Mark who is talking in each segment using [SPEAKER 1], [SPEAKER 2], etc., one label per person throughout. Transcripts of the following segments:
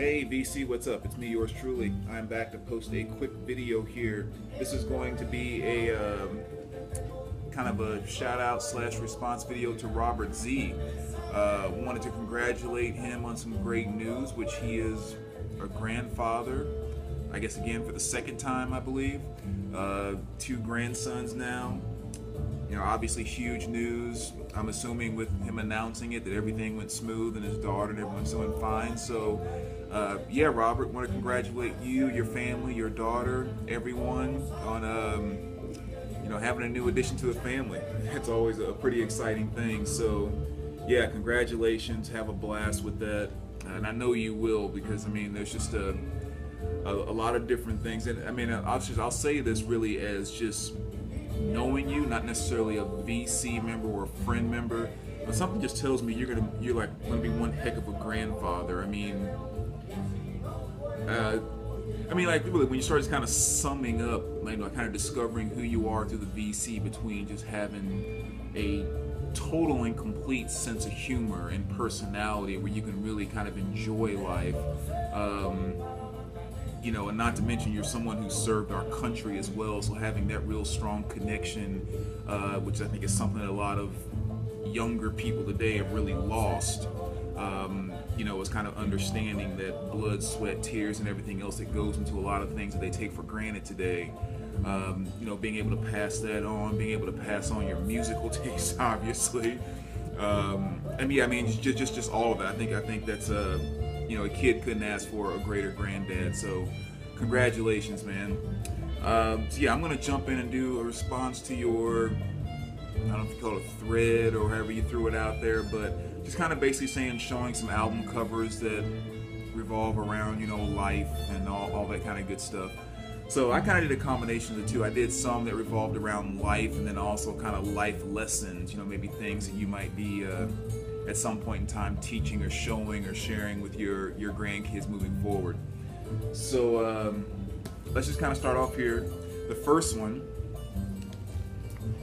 [SPEAKER 1] Hey VC, what's up? It's me, yours truly. I'm back to post a quick video here. This is going to be a kind of a shout out slash response video to Robert Z. Wanted to congratulate him on some great news, which he is a grandfather. I guess again for the second time, I believe. Two grandsons now. You know, obviously huge news. I'm assuming with him announcing it that everything went smooth and his daughter and everyone's doing fine. So, yeah, Robert, want to congratulate you, your family, your daughter, everyone on, you know, having a new addition to the family. It's always a pretty exciting thing. So, yeah, congratulations. Have a blast with that. And I know you will because, I mean, there's just a lot of different things. And, I mean, I'll say this really as just knowing you, not necessarily a VC member or a friend member, but something just tells me you're like gonna be one heck of a grandfather. I mean, like really, when you start just kind of summing up, like kind of discovering who you are through the VC, between just having a total and complete sense of humor and personality, where you can really kind of enjoy life. You know, and not to mention you're someone who served our country as well, so having that real strong connection, which I think is something that a lot of younger people today have really lost, you know, is kind of understanding that blood, sweat, tears, and everything else that goes into a lot of things that they take for granted today. You know, being able to pass that on, being able to pass on your musical taste, obviously. And yeah, I mean, just all of that. I think that's you know, a kid couldn't ask for a greater granddad, so congratulations, man. So yeah, I'm gonna jump in and do a response to your, I don't know if you call it a thread or however you threw it out there, but just kind of basically saying, showing some album covers that revolve around, you know, life and all that kind of good stuff. So I kind of did a combination of the two. I did some that revolved around life, and then also kind of life lessons, you know, maybe things that you might be at some point in time teaching or showing or sharing with your grandkids moving forward. So let's just kind of start off here. The first one,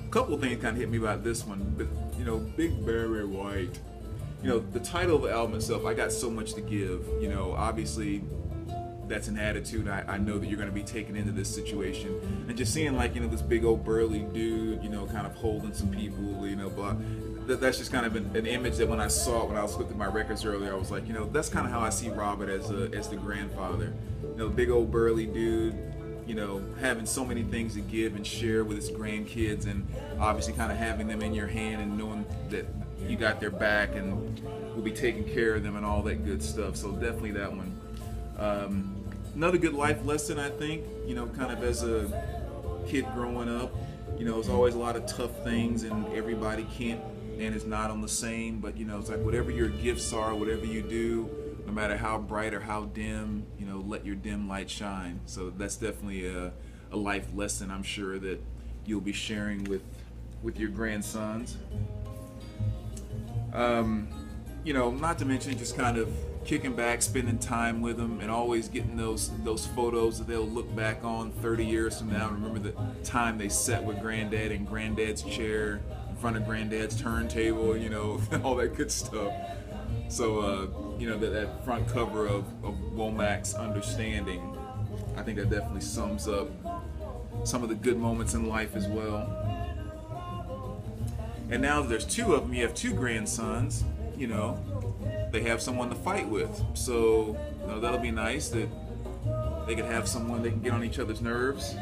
[SPEAKER 1] a couple of things kind of hit me about this one, but you know, Big Barry White. You know, the title of the album itself, I got so much to give. You know, obviously that's an attitude I know that you're going to be taken into this situation, and just seeing, like, you know, this big old burly dude, you know, kind of holding some people, you know, but that's just kind of an image that when I saw it when I was looking at my records earlier, I was like, you know, that's kind of how I see Robert as the grandfather. You know, big old burly dude, you know, having so many things to give and share with his grandkids, and obviously kind of having them in your hand and knowing that you got their back and will be taking care of them and all that good stuff. So definitely that one. Another good life lesson, I think, you know, kind of as a kid growing up, you know, there's always a lot of tough things, and everybody can't and is not on the same, but you know, it's like whatever your gifts are, whatever you do, no matter how bright or how dim, you know, let your dim light shine. So that's definitely a life lesson I'm sure that you'll be sharing with your grandsons. You know, not to mention just kind of kicking back, spending time with them, and always getting those photos that they'll look back on 30 years from now and remember the time they sat with Granddad in Granddad's chair in front of Granddad's turntable, you know, all that good stuff. So, you know, that front cover of Womack's Understanding, I think that definitely sums up some of the good moments in life as well. And now that there's two of them, you have two grandsons, you know, they have someone to fight with. So, you know, that'll be nice that they could have someone they can get on each other's nerves.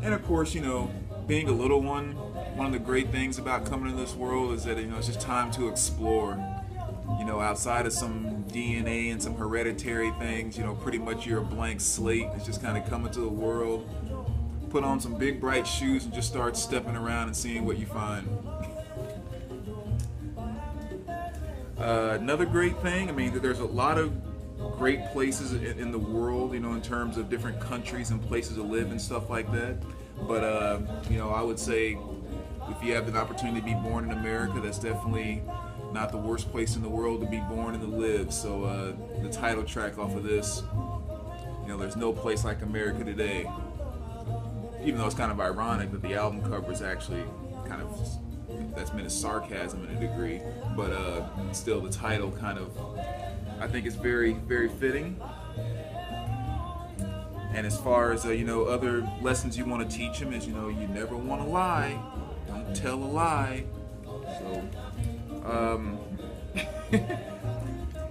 [SPEAKER 1] And of course, you know, being a little one of the great things about coming into this world is that, you know, it's just time to explore. You know, outside of some DNA and some hereditary things, you know, pretty much you're a blank slate. It's just kind of coming to the world, put on some big bright shoes and just start stepping around and seeing what you find. Another great thing, I mean, there's a lot of great places in the world, you know, in terms of different countries and places to live and stuff like that. But, you know, I would say if you have the opportunity to be born in America, that's definitely not the worst place in the world to be born and to live. So the title track off of this, you know, there's no place like America today. Even though it's kind of ironic that the album cover is actually kind of that's meant as sarcasm in a degree, but still the title kind of, I think, is very, very fitting. And as far as other lessons you want to teach him is, you never want to lie. Don't tell a lie. So,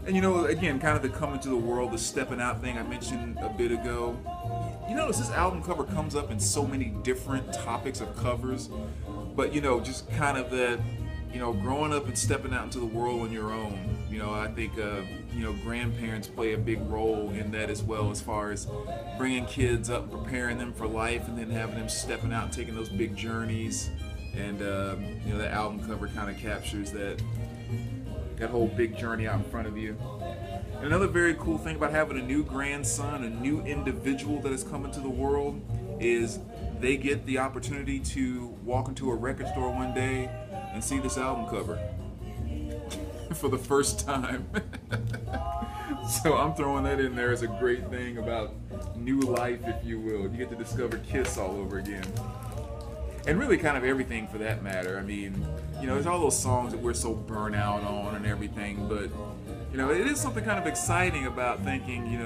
[SPEAKER 1] and again, kind of the coming to the world, the stepping out thing I mentioned a bit ago. You notice this album cover comes up in so many different topics of covers, but just kind of that, growing up and stepping out into the world on your own. I think grandparents play a big role in that as well, as far as bringing kids up, preparing them for life, and then having them stepping out and taking those big journeys. And that album cover kind of captures that whole big journey out in front of you. And another very cool thing about having a new grandson, a new individual that is coming to the world, is they get the opportunity to walk into a record store one day and see this album cover for the first time. So I'm throwing that in there as a great thing about new life, if you will. You get to discover Kiss all over again. And really kind of everything for that matter. I mean, there's all those songs that we're so burnt out on and everything, but it is something kind of exciting about thinking,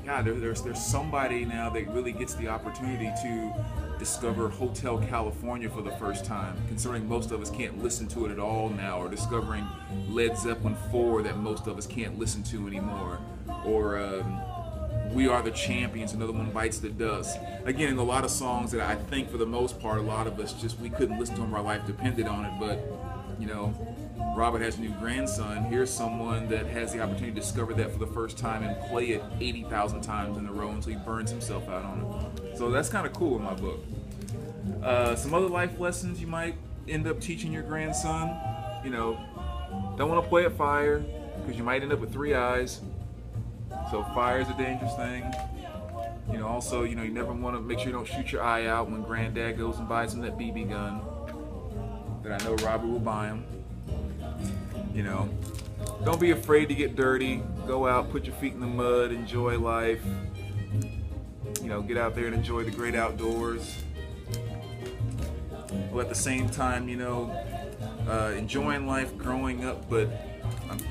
[SPEAKER 1] God, there's somebody now that really gets the opportunity to discover Hotel California for the first time, considering most of us can't listen to it at all now, or discovering Led Zeppelin 4 that most of us can't listen to anymore, or We Are the Champions, another one bites the dust. Again, a lot of songs that I think for the most part, a lot of us we couldn't listen to them, our life depended on it, but Robert has a new grandson. Here's someone that has the opportunity to discover that for the first time and play it 80,000 times in a row until he burns himself out on it. So that's kind of cool in my book. Some other life lessons you might end up teaching your grandson. Don't want to play at fire because you might end up with 3 eyes. So fire is a dangerous thing. Also, you never want to make sure you don't shoot your eye out when granddad goes and buys him that BB gun that I know Robert will buy him. Don't be afraid to get dirty. Go out, put your feet in the mud, enjoy life. Get out there and enjoy the great outdoors. Well, at the same time, enjoying life, growing up, but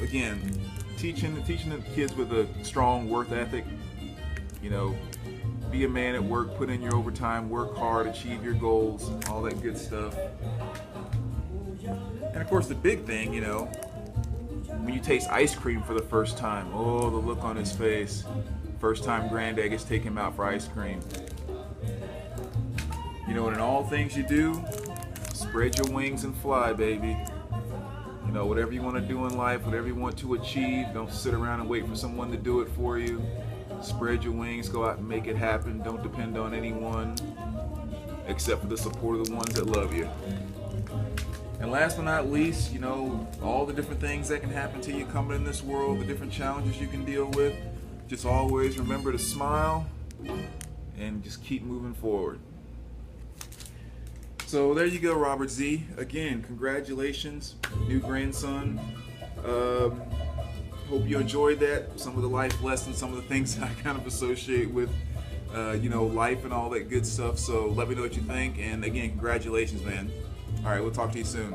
[SPEAKER 1] again, teaching the kids with a strong work ethic. Be a man at work, put in your overtime, work hard, achieve your goals, all that good stuff. And of course, the big thing, when you taste ice cream for the first time, oh, the look on his face. First time granddad gets taken him out for ice cream. And in all things you do, spread your wings and fly, baby. Whatever you want to do in life, whatever you want to achieve, don't sit around and wait for someone to do it for you. Spread your wings, go out and make it happen. Don't depend on anyone except for the support of the ones that love you. And last but not least, all the different things that can happen to you coming in this world, the different challenges you can deal with, just always remember to smile and just keep moving forward. So there you go, Robert Z. Again, congratulations, new grandson. Hope you enjoyed that. Some of the life lessons, some of the things I kind of associate with, life and all that good stuff. So let me know what you think. And again, congratulations, man. All right, we'll talk to you soon.